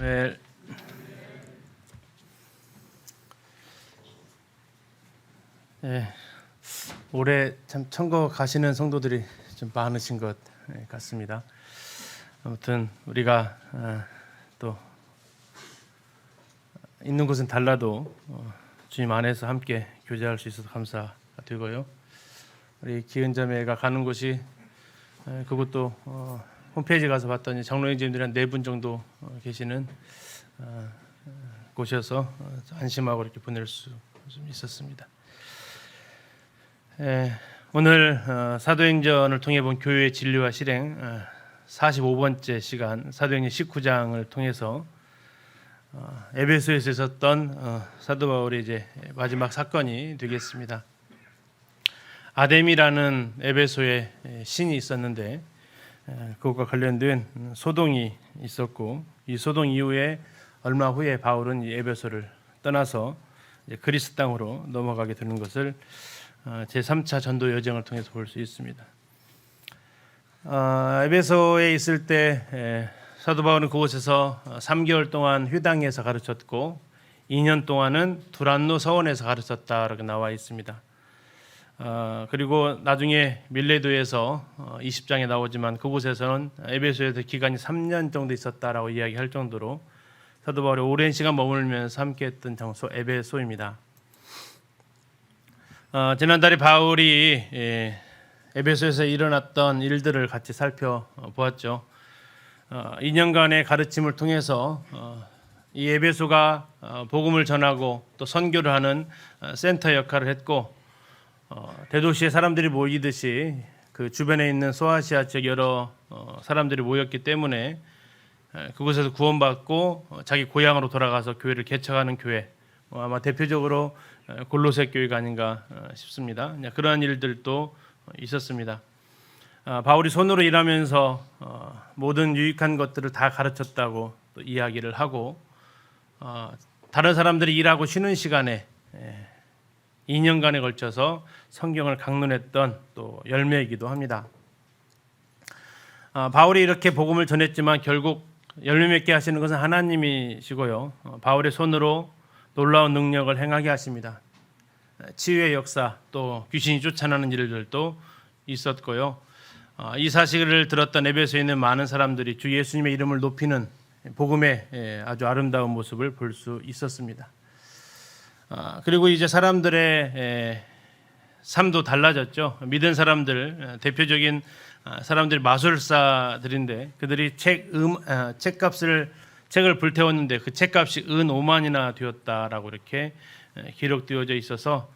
네, 네, 올해 참 천거 가시는 성도들이 좀 많으신 것 같습니다. 아무튼 우리가 또 있는 곳은 달라도 주님 안에서 함께 교제할 수 있어서 감사가 되고요. 우리 기은자매가 가는 곳이 그것도 홈페이지 가서 봤더니 장로님들이 한 4분 정도 계시는 곳이어서 안심하고 이렇게 보낼 수 좀 있었습니다. 오늘 사도행전을 통해 본 교회의 진리와 실행 45번째 시간 사도행전 19장을 통해서 에베소에서 있었던 사도 바울의 이제 마지막 사건이 되겠습니다. 아뎀이라는 에베소의 신이 있었는데 그것과 관련된 소동이 있었고 이 소동 이후에 얼마 후에 바울은 이 에베소를 떠나서 그리스 땅으로 넘어가게 되는 것을 제3차 전도 여정을 통해서 볼 수 있습니다. 에베소에 있을 때 사도 바울은 그곳에서 3개월 동안 회당에서 가르쳤고 2년 동안은 두란노 서원에서 가르쳤다라고 나와 있습니다. 그리고 나중에 밀레도에서 20장에 나오지만 그곳에서는 에베소에서 기간이 3년 정도 있었다라고 이야기할 정도로 사도 바울이 오랜 시간 머물면서 함께했던 장소 에베소입니다. 지난달에 바울이 에베소에서 일어났던 일들을 같이 살펴보았죠. 2년간의 가르침을 통해서 이 에베소가 복음을 전하고 또 선교를 하는 센터 역할을 했고 대도시에 사람들이 모이듯이 그 주변에 있는 소아시아 지역 여러 사람들이 모였기 때문에 그곳에서 구원받고 자기 고향으로 돌아가서 교회를 개척하는 교회, 아마 대표적으로 골로새 교회가 아닌가 싶습니다. 그러한 일들도 있었습니다. 바울이 손으로 일하면서 모든 유익한 것들을 다 가르쳤다고 또 이야기를 하고 다른 사람들이 일하고 쉬는 시간에 2년간에 걸쳐서 성경을 강론했던 또 열매이기도 합니다. 바울이 이렇게 복음을 전했지만 결국 열매 맺게 하시는 것은 하나님이시고요. 바울의 손으로 놀라운 능력을 행하게 하십니다. 치유의 역사 또 귀신이 쫓아나는 일들도 있었고요. 이 사실을 들었던 에베소에 있는 많은 사람들이 주 예수님의 이름을 높이는 복음의 아주 아름다운 모습을 볼 수 있었습니다. 그리고 이제 사람들의 삶도 달라졌죠. 믿은 사람들, 대표적인 사람들이 마술사들인데 그들이 책을 불태웠는데 그 책값이 은 5만이나 되었다라고 이렇게 기록되어져 있어서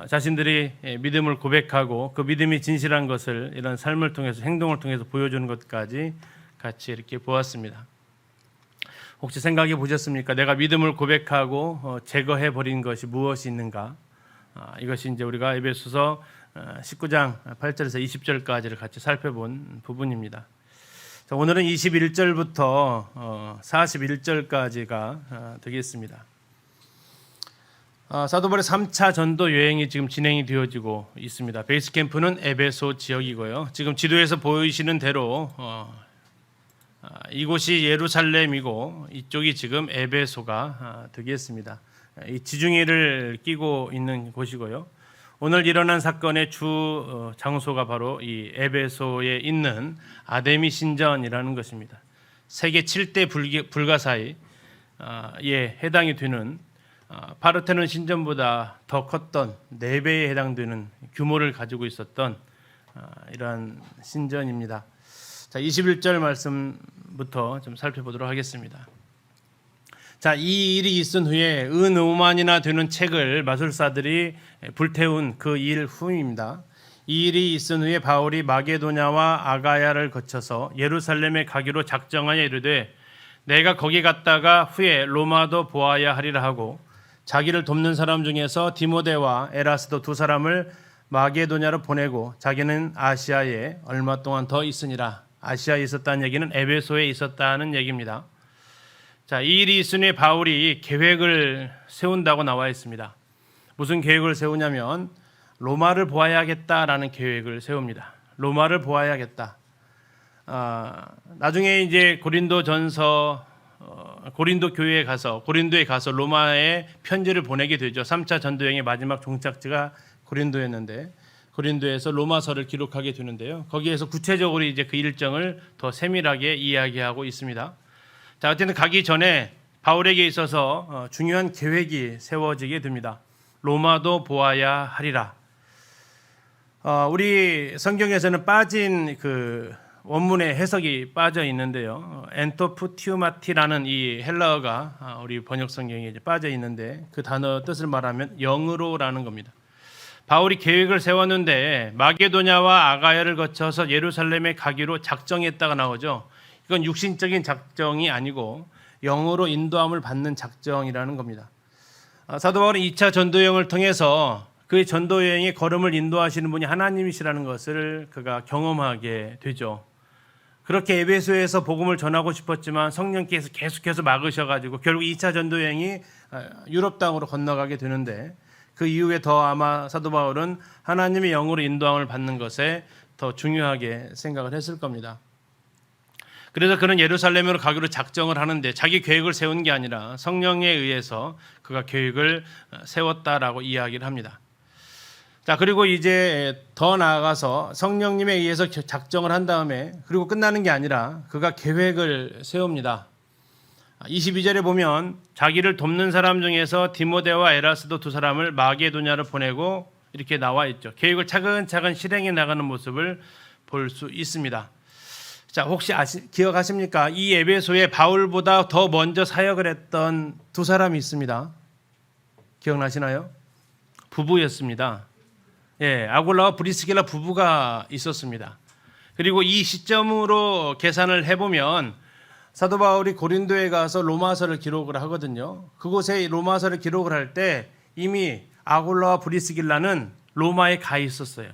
자신들이 믿음을 고백하고 그 믿음이 진실한 것을 이런 삶을 통해서 행동을 통해서 보여주는 것까지 같이 이렇게 보았습니다. 혹시 생각해 보셨습니까? 내가 믿음을 고백하고 제거해 버린 것이 무엇이 있는가? 이것이 이제 우리가 에베소서 19장 8절에서 20절까지를 같이 살펴본 부분입니다. 자, 오늘은 21절부터 41절까지가 되겠습니다. 사도 바울의 3차 전도 여행이 지금 진행이 되어지고 있습니다. 베이스 캠프는 에베소 지역이고요. 지금 지도에서 보이시는 대로 이곳이 예루살렘이고 이쪽이 지금 에베소가 되겠습니다. 이 지중해를 끼고 있는 곳이고요. 오늘 일어난 사건의 주 장소가 바로 이 에베소에 있는 아데미 신전이라는 것입니다. 세계 7대 불가사의에 해당이 되는 파르테논 신전보다 더 컸던 4배에 해당되는 규모를 가지고 있었던 이러한 신전입니다. 자, 21절 말씀부터 좀 살펴보도록 하겠습니다. 자, 이 일이 있은 후에 은 5만이나 되는 책을 마술사들이 불태운 그 일 후입니다. 이 일이 있은 후에 바울이 마게도냐와 아가야를 거쳐서 예루살렘에 가기로 작정하여 이르되 내가 거기 갔다가 후에 로마도 보아야 하리라 하고 자기를 돕는 사람 중에서 디모데와 에라스도 2사람을 마게도냐로 보내고 자기는 아시아에 얼마 동안 더 있으니라. 아시아에 있었다는 얘기는 에베소에 있었다는 얘기입니다. 자, 이 일이 있으니 바울이 계획을 세운다고 나와 있습니다. 무슨 계획을 세우냐면 로마를 보아야겠다라는 계획을 세웁니다. 로마를 보아야겠다. 나중에 이제 고린도전서 고린도에 가서 로마에 편지를 보내게 되죠. 3차 전도여행의 마지막 종착지가 고린도였는데 고린도에서 로마서를 기록하게 되는데요. 거기에서 구체적으로 이제 그 일정을 더 세밀하게 이야기하고 있습니다. 자, 어쨌든 가기 전에 바울에게 있어서 중요한 계획이 세워지게 됩니다. 로마도 보아야 하리라. 우리 성경에서는 빠진 그 원문의 해석이 빠져 있는데요. 엔토프티우마티라는 이 헬라어가 우리 번역 성경에 이제 빠져 있는데 그 단어 뜻을 말하면 영으로라는 겁니다. 바울이 계획을 세웠는데 마게도냐와 아가야를 거쳐서 예루살렘에 가기로 작정했다가 나오죠. 이건 육신적인 작정이 아니고 영으로 인도함을 받는 작정이라는 겁니다. 사도 바울은 2차 전도여행을 통해서 그의 전도여행의 걸음을 인도하시는 분이 하나님이시라는 것을 그가 경험하게 되죠. 그렇게 에베소에서 복음을 전하고 싶었지만 성령께서 계속해서 막으셔가지고 결국 2차 전도여행이 유럽 땅으로 건너가게 되는데 그 이후에 더 아마 사도 바울은 하나님의 영으로 인도함을 받는 것에 더 중요하게 생각을 했을 겁니다. 그래서 그는 예루살렘으로 가기로 작정을 하는데 자기 계획을 세운 게 아니라 성령에 의해서 그가 계획을 세웠다라고 이야기를 합니다. 자, 그리고 이제 더 나아가서 성령님에 의해서 작정을 한 다음에 그리고 끝나는 게 아니라 그가 계획을 세웁니다. 22절에 보면 자기를 돕는 사람 중에서 디모데와 에라스도 두 사람을 마게도냐로 보내고 이렇게 나와 있죠. 계획을 차근차근 실행해 나가는 모습을 볼 수 있습니다. 자, 혹시 기억하십니까? 이 에베소에 바울보다 더 먼저 사역을 했던 두 사람이 있습니다. 기억나시나요? 부부였습니다. 예, 아굴라와 브리스길라 부부가 있었습니다. 그리고 이 시점으로 계산을 해보면 사도 바울이 고린도에 가서 로마서를 기록을 하거든요. 그곳에 로마서를 기록을 할 때 이미 아굴라와 브리스길라는 로마에 가 있었어요.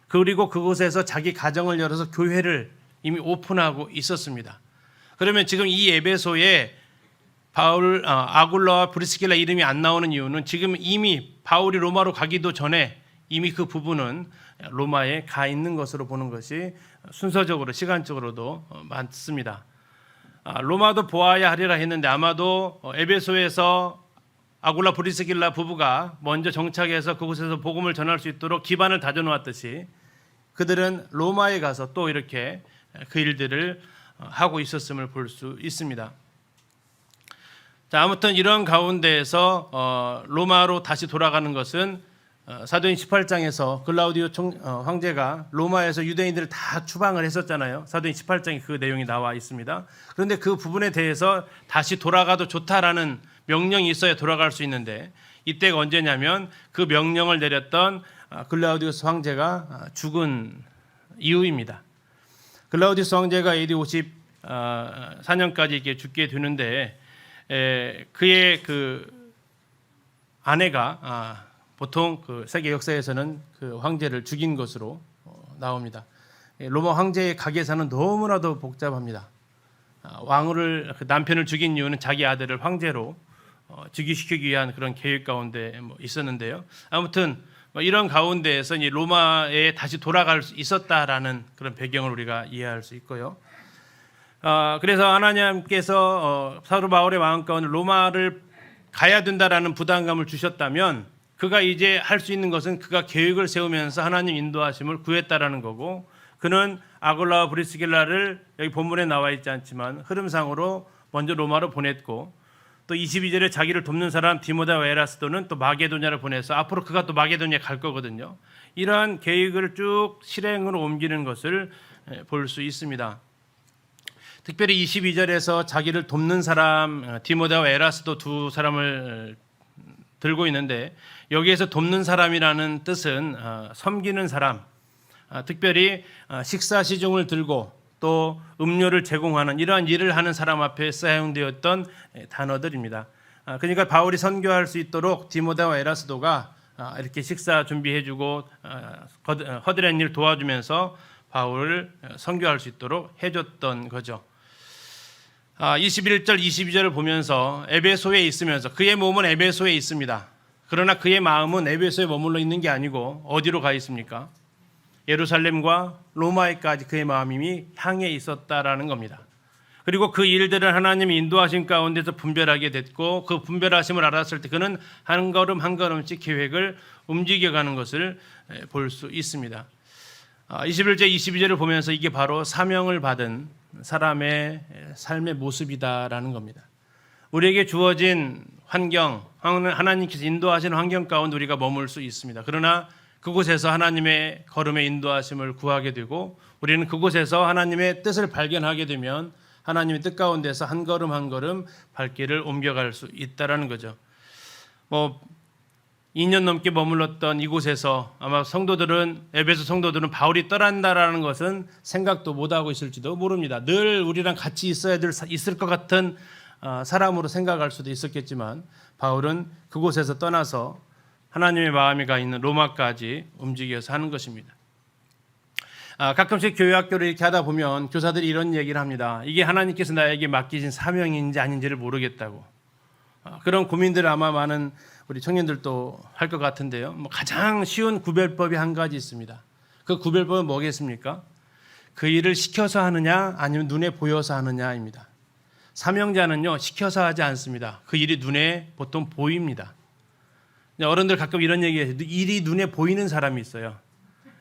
그리고 그곳에서 자기 가정을 열어서 교회를 이미 오픈하고 있었습니다. 그러면 지금 이 에베소에 아굴라와 브리스길라 이름이 안 나오는 이유는 지금 이미 바울이 로마로 가기도 전에 이미 그 부부는 로마에 가 있는 것으로 보는 것이 순서적으로 시간적으로도 맞습니다. 로마도 보아야 하리라 했는데 아마도 에베소에서 아굴라 브리스길라 부부가 먼저 정착해서 그곳에서 복음을 전할 수 있도록 기반을 다져놓았듯이 그들은 로마에 가서 또 이렇게 그 일들을 하고 있었음을 볼 수 있습니다. 자, 아무튼 이런 가운데에서 로마로 다시 돌아가는 것은 사도행 18장에서 글라우디오 황제가 로마에서 유대인들을 다 추방을 했었잖아요. 사도행 18장에 그 내용이 나와 있습니다. 그런데 그 부분에 대해서 다시 돌아가도 좋다라는 명령이 있어야 돌아갈 수 있는데 이때가 언제냐면 그 명령을 내렸던 글라우디우스 황제가 죽은 이후입니다. 글라우디우스 황제가 AD 54년까지 이렇게 죽게 되는데 그의 그 아내가 보통 그 세계 역사에서는 그 황제를 죽인 것으로 나옵니다. 로마 황제의 가계사는 너무나도 복잡합니다. 왕후를 남편을 죽인 이유는 자기 아들을 황제로 즉위시키기 위한 그런 계획 가운데 있었는데요. 아무튼 이런 가운데에서 이 로마에 다시 돌아갈 수 있었다라는 그런 배경을 우리가 이해할 수 있고요. 그래서 하나님께서 사도 바울의 마음 가운데 로마를 가야 된다라는 부담감을 주셨다면 그가 이제 할 수 있는 것은 그가 계획을 세우면서 하나님 인도하심을 구했다라는 거고 그는 아굴라와 브리스길라를 여기 본문에 나와 있지 않지만 흐름상으로 먼저 로마로 보냈고 또 22절에 자기를 돕는 사람 디모데와 에라스도는 또 마게도냐를 보내서 앞으로 그가 또 마게도냐에 갈 거거든요. 이러한 계획을 쭉 실행으로 옮기는 것을 볼 수 있습니다. 특별히 22절에서 자기를 돕는 사람 디모데와 에라스도 두 사람을 들고 있는데 여기에서 돕는 사람이라는 뜻은 섬기는 사람, 특별히 식사 시중을 들고 또 음료를 제공하는 이러한 일을 하는 사람 앞에 사용되었던 단어들입니다. 그러니까 바울이 선교할 수 있도록 디모데와 에라스도가 이렇게 식사 준비해주고 허드렛 일 도와주면서 바울을 선교할 수 있도록 해줬던 거죠. 21절, 22절을 보면서 에베소에 있으면서 그의 몸은 에베소에 있습니다. 그러나 그의 마음은 에베소에 머물러 있는 게 아니고 어디로 가 있습니까? 예루살렘과 로마에까지 그의 마음이 향해 있었다라는 겁니다. 그리고 그 일들을 하나님의 인도하심 가운데서 분별하게 됐고 그 분별하심을 알았을 때 그는 한 걸음 한 걸음씩 계획을 움직여가는 것을 볼 수 있습니다. 21절 22절을 보면서 이게 바로 사명을 받은 사람의 삶의 모습이다라는 겁니다. 우리에게 주어진 환경, 하나님께서 인도하시는 환경 가운데 우리가 머물 수 있습니다. 그러나 그곳에서 하나님의 걸음의 인도하심을 구하게 되고 우리는 그곳에서 하나님의 뜻을 발견하게 되면 하나님의 뜻 가운데서 한 걸음 한 걸음 발길을 옮겨갈 수 있다라는 거죠. 2년 넘게 머물렀던 이곳에서 아마 에베소 성도들은 바울이 떠난다라는 것은 생각도 못하고 있을지도 모릅니다. 늘 우리랑 같이 있을 것 같은 사람으로 생각할 수도 있었겠지만 바울은 그곳에서 떠나서 하나님의 마음이 가 있는 로마까지 움직여서 하는 것입니다. 가끔씩 교회 학교를 이렇게 하다 보면 교사들이 이런 얘기를 합니다. 이게 하나님께서 나에게 맡기신 사명인지 아닌지를 모르겠다고. 그런 고민들을 아마 많은 우리 청년들도 할 것 같은데요. 가장 쉬운 구별법이 한 가지 있습니다. 그 구별법은 뭐겠습니까? 그 일을 시켜서 하느냐 아니면 눈에 보여서 하느냐입니다. 사명자는요 시켜서 하지 않습니다. 그 일이 눈에 보통 보입니다. 어른들 가끔 이런 얘기해요. 일이 눈에 보이는 사람이 있어요.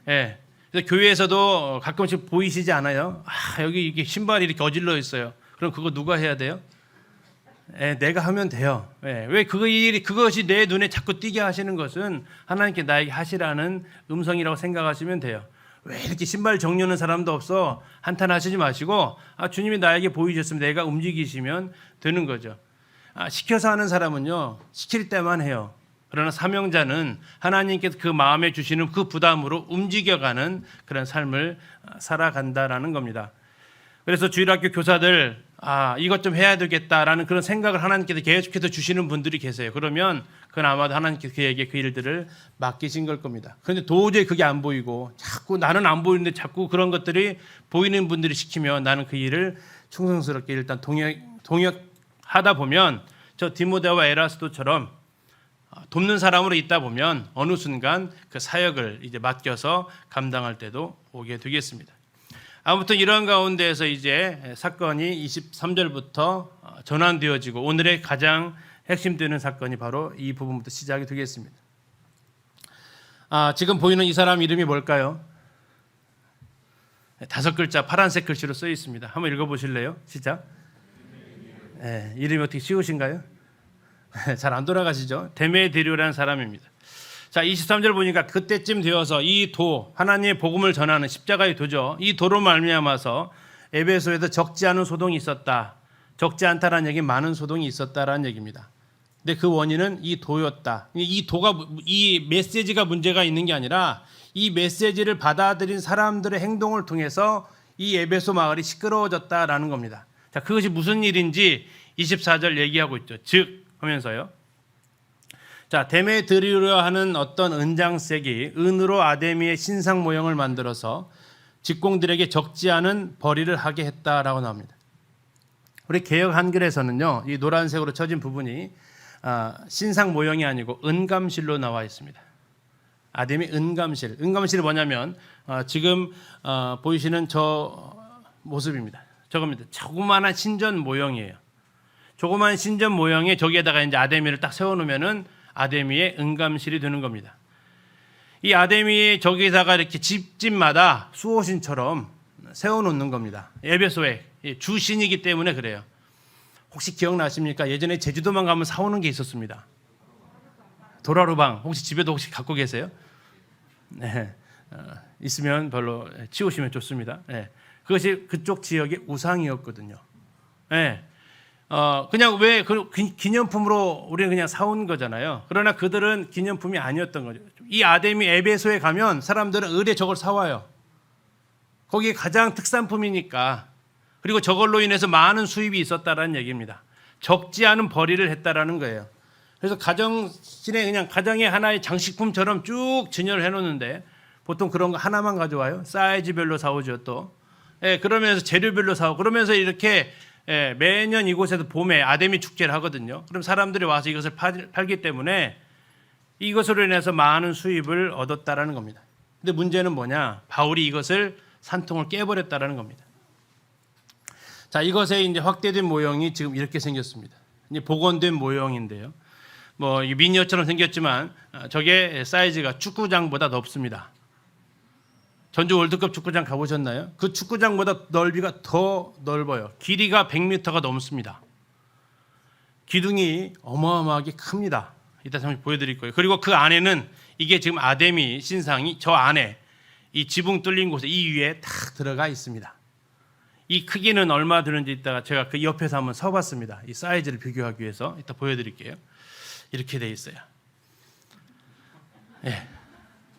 예. 그래서 교회에서도 가끔씩 보이시지 않아요? 여기 이게 신발이 이렇게 어질러 있어요. 그럼 그거 누가 해야 돼요? 내가 하면 돼요. 왜 그것이 내 눈에 자꾸 띄게 하시는 것은 하나님께 나에게 하시라는 음성이라고 생각하시면 돼요. 왜 이렇게 신발 정리하는 사람도 없어? 한탄하시지 마시고 주님이 나에게 보이셨으면 내가 움직이시면 되는 거죠. 시켜서 하는 사람은요 시킬 때만 해요. 그러나 사명자는 하나님께서 그 마음에 주시는 그 부담으로 움직여가는 그런 삶을 살아간다라는 겁니다. 그래서 주일학교 교사들 이것 좀 해야 되겠다라는 그런 생각을 하나님께서 계속해서 주시는 분들이 계세요. 그러면 그건 아마도 하나님께서 그에게 그 일들을 맡기신 걸 겁니다. 그런데 도저히 그게 안 보이고 자꾸 나는 안 보이는데 자꾸 그런 것들이 보이는 분들이 시키면 나는 그 일을 충성스럽게 일단 동역하다 보면 저 디모데와 에라스도처럼 돕는 사람으로 있다 보면 어느 순간 그 사역을 이제 맡겨서 감당할 때도 오게 되겠습니다. 아무튼 이런 가운데에서 이제 사건이 23절부터 전환되어지고 오늘의 가장 핵심되는 사건이 바로 이 부분부터 시작이 되겠습니다. 지금 보이는 이 사람 이름이 뭘까요? 5글자 파란색 글씨로 써 있습니다. 한번 읽어보실래요? 시작. 이름이 어떻게 쉬우신가요? 잘 안 돌아가시죠? 데메드리오라는 사람입니다. 자, 23절 보니까 그때쯤 되어서 이 도, 하나님의 복음을 전하는 십자가의 도죠. 이 도로 말미암아서 에베소에서 적지 않은 소동이 있었다. 적지 않다라는 얘기는 많은 소동이 있었다라는 얘기입니다. 근데 그 원인은 이 도였다. 이 메시지가 문제가 있는 게 아니라 이 메시지를 받아들인 사람들의 행동을 통해서 이 에베소 마을이 시끄러워졌다라는 겁니다. 자, 그것이 무슨 일인지 24절 얘기하고 있죠. 즉 하면서요. 자, 데메드리오라 하는 어떤 은장색이 은으로 아데미의 신상 모형을 만들어서 직공들에게 적지 않은 벌이를 하게 했다라고 나옵니다. 우리 개역 한글에서는요, 이 노란색으로 쳐진 부분이 신상 모형이 아니고 은감실로 나와 있습니다. 아데미 은감실. 은감실이 뭐냐면 지금 보이시는 저 모습입니다. 저겁니다. 조그마한 신전 모형이에요. 조그마한 신전 모형에 저기에다가 이제 아데미를 딱 세워놓으면은 아데미의 은감실이 되는 겁니다. 이 아데미의 저기에다가 이렇게 집집마다 수호신처럼 세워놓는 겁니다. 에베소의 주신이기 때문에 그래요. 혹시 기억나십니까? 예전에 제주도만 가면 사오는 게 있었습니다. 도라로방 혹시 집에도 혹시 갖고 계세요? 네, 있으면 별로 치우시면 좋습니다. 네, 그것이 그쪽 지역의 우상이었거든요. 네. 그냥 왜 기념품으로 우리는 그냥 사온 거잖아요. 그러나 그들은 기념품이 아니었던 거죠. 이 아데미 에베소에 가면 사람들은 의뢰 저걸 사와요. 거기에 가장 특산품이니까. 그리고 저걸로 인해서 많은 수입이 있었다라는 얘기입니다. 적지 않은 벌이를 했다라는 거예요. 그래서 가정신에 그냥 가정의 하나의 장식품처럼 쭉 진열을 해놓는데 보통 그런 거 하나만 가져와요. 사이즈별로 사오죠 또. 그러면서 재료별로 사오고 그러면서 이렇게 매년 이곳에서 봄에 아데미 축제를 하거든요. 그럼 사람들이 와서 이것을 팔기 때문에 이것으로 인해서 많은 수입을 얻었다라는 겁니다. 근데 문제는 뭐냐? 바울이 이것을 산통을 깨버렸다라는 겁니다. 자, 이것의 이제 확대된 모형이 지금 이렇게 생겼습니다. 이제 복원된 모형인데요. 뭐 이 미니어처럼 생겼지만 저게 사이즈가 축구장보다 넓습니다. 전주 월드컵 축구장 가보셨나요? 그 축구장보다 넓이가 더 넓어요. 길이가 100m가 넘습니다. 기둥이 어마어마하게 큽니다. 이따 잠시 보여드릴 거예요. 그리고 그 안에는 이게 지금 아데미 신상이 저 안에 이 지붕 뚫린 곳에 이 위에 탁 들어가 있습니다. 이 크기는 얼마 드는지 이따가 제가 그 옆에서 한번 서봤습니다. 이 사이즈를 비교하기 위해서 이따 보여드릴게요. 이렇게 돼 있어요. 예.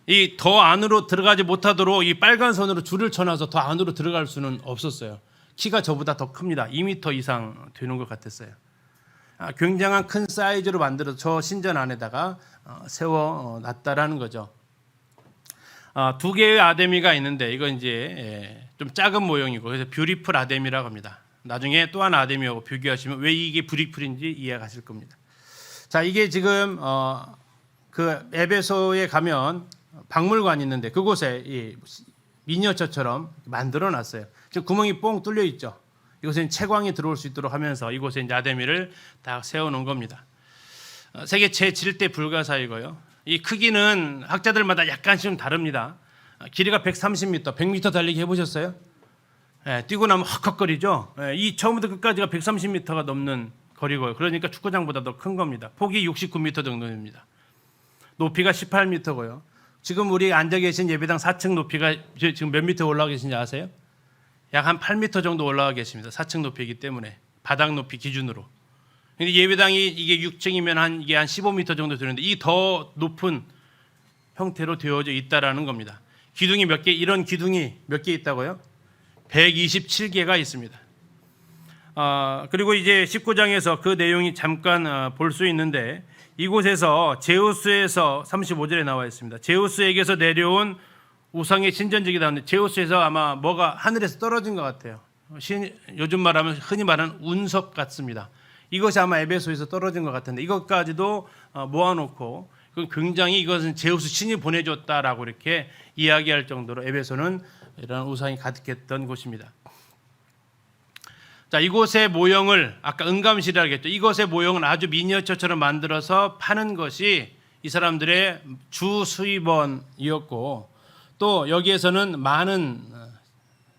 이 더 안으로 들어가지 못하도록 이 빨간 선으로 줄을 쳐놔서 더 안으로 들어갈 수는 없었어요. 키가 저보다 더 큽니다. 2m 이상 되는 것 같았어요. 굉장한 큰 사이즈로 만들어서 저 신전 안에다가 세워 놨다라는 거죠. 두 개의 아데미가 있는데 이건 이제 좀 작은 모형이고 그래서 뷰티풀 아데미라고 합니다. 나중에 또 하나 아데미하고 비교하시면 왜 이게 뷰티풀인지 이해하실 겁니다. 자, 이게 지금 그 에베소에 가면 박물관이 있는데 그곳에 이 미니어처처럼 만들어 놨어요. 지금 구멍이 뽕 뚫려 있죠. 이곳에 채광이 들어올 수 있도록 하면서 이곳에 이제 아데미를 딱 세워놓은 겁니다. 세계 제7대 불가사이고요. 이 크기는 학자들마다 약간씩 좀 다릅니다. 길이가 130m, 100m 달리기 해보셨어요? 뛰고 나면 헉헉거리죠. 이 처음부터 끝까지가 130m가 넘는 거리고요. 그러니까 축구장보다 더 큰 겁니다. 폭이 69m 정도입니다. 높이가 18m고요. 지금 우리 앉아 계신 예배당 4층 높이가 지금 몇 미터 올라가 계신지 아세요? 약 한 8m 정도 올라가 계십니다. 4층 높이이기 때문에 바닥 높이 기준으로. 근데 예배당이 이게 6층이면 이게 한 15m 정도 되는데 이 더 높은 형태로 되어져 있다라는 겁니다. 기둥이 몇 개, 이런 기둥이 몇 개 있다고요? 127개가 있습니다. 그리고 이제 19장에서 그 내용이 잠깐 볼 수 있는데 이곳에서 제우스에서 35절에 나와 있습니다. 제우스에게서 내려온 우상의 신전직이 나오는데 제우스에서 아마 뭐가 하늘에서 떨어진 것 같아요. 요즘 말하면 흔히 말하는 운석 같습니다. 이것이 아마 에베소에서 떨어진 것 같은데 이것까지도 모아놓고 굉장히 이것은 제우스 신이 보내줬다라고 이렇게 이야기할 정도로 에베소는 이런 우상이 가득했던 곳입니다. 자, 이곳의 모형을 아까 은감실이라고 했죠. 이곳의 모형은 아주 미니어처처럼 만들어서 파는 것이 이 사람들의 주 수입원이었고 또 여기에서는 많은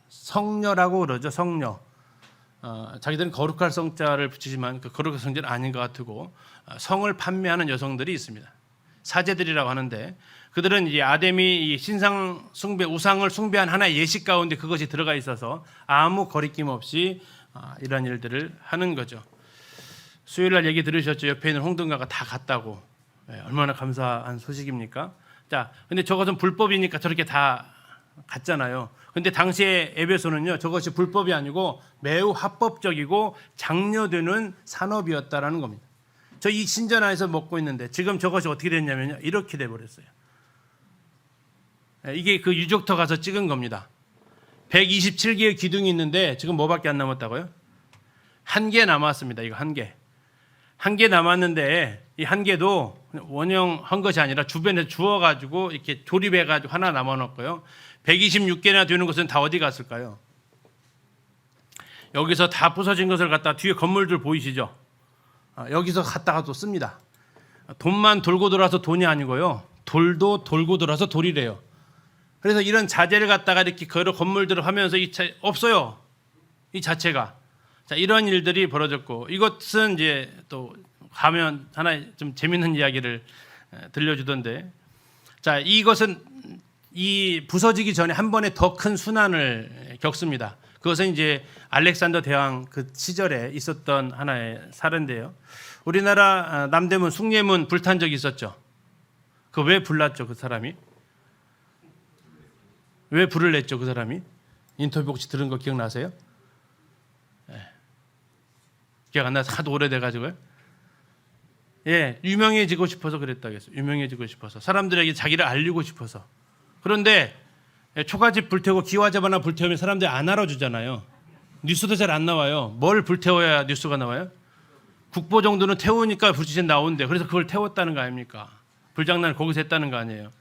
성녀라고 그러죠. 성녀. 자기들은 거룩할 성자를 붙이지만 그 거룩할 성자는 아닌 것 같고 성을 판매하는 여성들이 있습니다. 사제들이라고 하는데 그들은 이제 아데미 신상 숭배 우상을 숭배한 하나의 예식 가운데 그것이 들어가 있어서 아무 거리낌 없이 이런 일들을 하는 거죠. 수요일 날 얘기 들으셨죠? 옆에 있는 홍등가가 다 갔다고. 얼마나 감사한 소식입니까? 자, 근데 저것은 불법이니까 저렇게 다 갔잖아요. 근데 당시에 에베소는요, 저것이 불법이 아니고 매우 합법적이고 장려되는 산업이었다라는 겁니다. 저 이 신전 안에서 먹고 있는데 지금 저것이 어떻게 됐냐면요, 이렇게 돼 버렸어요. 이게 그 유적터 가서 찍은 겁니다. 127개의 기둥이 있는데 지금 뭐밖에 안 남았다고요? 한 개 남았습니다. 이거 한 개. 한 개 남았는데 이 한 개도 원형한 것이 아니라 주변에 주워가지고 이렇게 조립해가지고 하나 남아놓고요. 126개나 되는 것은 다 어디 갔을까요? 여기서 다 부서진 것을 갖다 뒤에 건물들 보이시죠? 여기서 갖다가 또 씁니다. 돈만 돌고 돌아서 돈이 아니고요. 돌도 돌고 돌아서 돌이래요. 그래서 이런 자재를 갖다가 이렇게 여러 건물들을 하면서 없어요. 이 자체가. 자, 이런 일들이 벌어졌고 이것은 이제 또 가면 하나 좀 재밌는 이야기를 들려주던데 자, 이것은 이 부서지기 전에 한 번에 더 큰 순환을 겪습니다. 그것은 이제 알렉산더 대왕 그 시절에 있었던 하나의 사례인데요. 우리나라 남대문 숭례문 불탄 적이 있었죠. 그 왜 불났죠, 그 사람이? 왜 불을 냈죠, 그 사람이? 인터뷰 혹시 들은 거 기억나세요? 기억 안 나서 하도 오래돼가지고요. 유명해지고 싶어서 그랬다겠어요. 유명해지고 싶어서 사람들에게 자기를 알리고 싶어서. 그런데 초가집 불태우고 기와집 하나 불태우면 사람들이 안 알아주잖아요. 뉴스도 잘 안 나와요. 뭘 불태워야 뉴스가 나와요? 국보 정도는 태우니까 불시즌 나오는데 그래서 그걸 태웠다는 거 아닙니까? 불장난을 거기서 했다는 거 아니에요.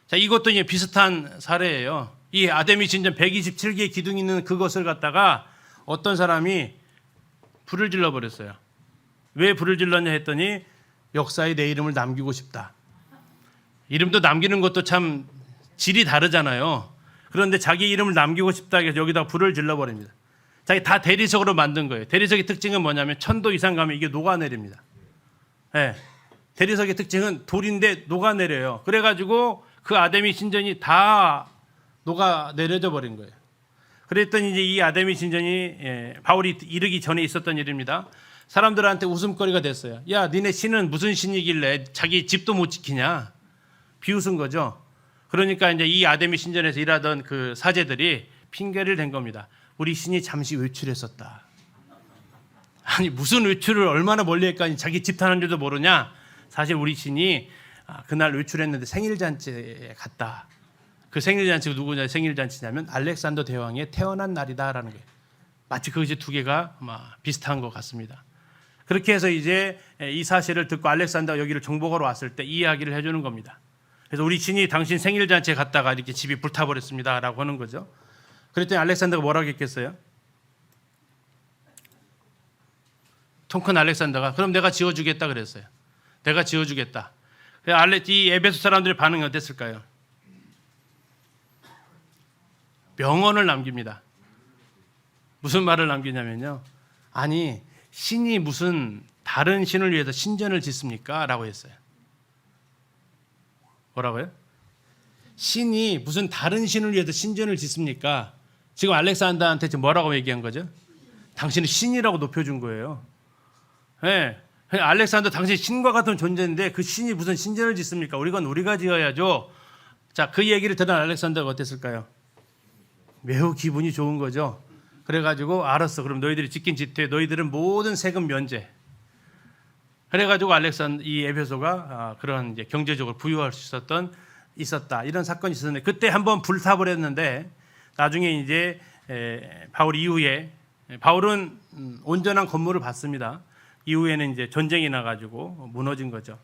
자, 이것도 이제 비슷한 사례예요. 이 아데미 신전 127개의 기둥이 있는 그것을 갖다가 어떤 사람이 불을 질러 버렸어요. 왜 불을 질렀냐 했더니 역사에 내 이름을 남기고 싶다. 이름도 남기는 것도 참 질이 다르잖아요. 그런데 자기 이름을 남기고 싶다 해서 여기다 불을 질러 버립니다. 자기 다 대리석으로 만든 거예요. 대리석의 특징은 뭐냐면 1000도 이상 가면 이게 녹아내립니다. 네. 대리석의 특징은 돌인데 녹아내려요. 그래가지고 그 아데미 신전이 다 녹아내려져 버린 거예요. 그랬더니 이제 이 아데미 신전이 바울이 이르기 전에 있었던 일입니다. 사람들한테 웃음거리가 됐어요. 야, 니네 신은 무슨 신이길래 자기 집도 못 지키냐? 비웃은 거죠. 그러니까 이제 이 아데미 신전에서 일하던 그 사제들이 핑계를 댄 겁니다. 우리 신이 잠시 외출했었다. 아니 무슨 외출을 얼마나 멀리 했까니 자기 집 타는 줄도 모르냐? 사실 우리 신이 그날 외출했는데 생일잔치에 갔다. 그 생일잔치가 누구냐 생일잔치냐면 알렉산더 대왕의 태어난 날이다라는 거예요. 마치 그 이제 두 개가 비슷한 것 같습니다. 그렇게 해서 이제 이 사실을 듣고 알렉산더가 여기를 정복하러 왔을 때 이 이야기를 해주는 겁니다. 그래서 우리 신이 당신 생일잔치에 갔다가 이렇게 집이 불타버렸습니다라고 하는 거죠. 그랬더니 알렉산더가 뭐라고 했겠어요? 통 큰 알렉산더가 그럼 내가 지어주겠다 그랬어요. 내가 지어주겠다. 이 에베소 사람들의 반응이 어땠을까요? 명언을 남깁니다. 무슨 말을 남기냐면요. 아니 신이 무슨 다른 신을 위해서 신전을 짓습니까? 라고 했어요. 뭐라고요? 신이 무슨 다른 신을 위해서 신전을 짓습니까? 지금 알렉산더한테 지금 뭐라고 얘기한 거죠? 당신은 신이라고 높여준 거예요. 네. 알렉산더 당신 신과 같은 존재인데 그 신이 무슨 신전을 짓습니까? 우리가 지어야죠. 자, 그 얘기를 들은 알렉산더가 어땠을까요? 매우 기분이 좋은 거죠. 그래가지고 알았어. 그럼 너희들이 짓긴 짓되 너희들은 모든 세금 면제. 그래가지고 이 에베소가 그런 이제 경제적으로 부유할 수 있었다. 이런 사건이 있었는데 그때 한번 불타버렸는데 나중에 이제 바울 이후에 바울은 온전한 건물을 받습니다. 이후에는 이제 전쟁이 나가지고 무너진 거죠.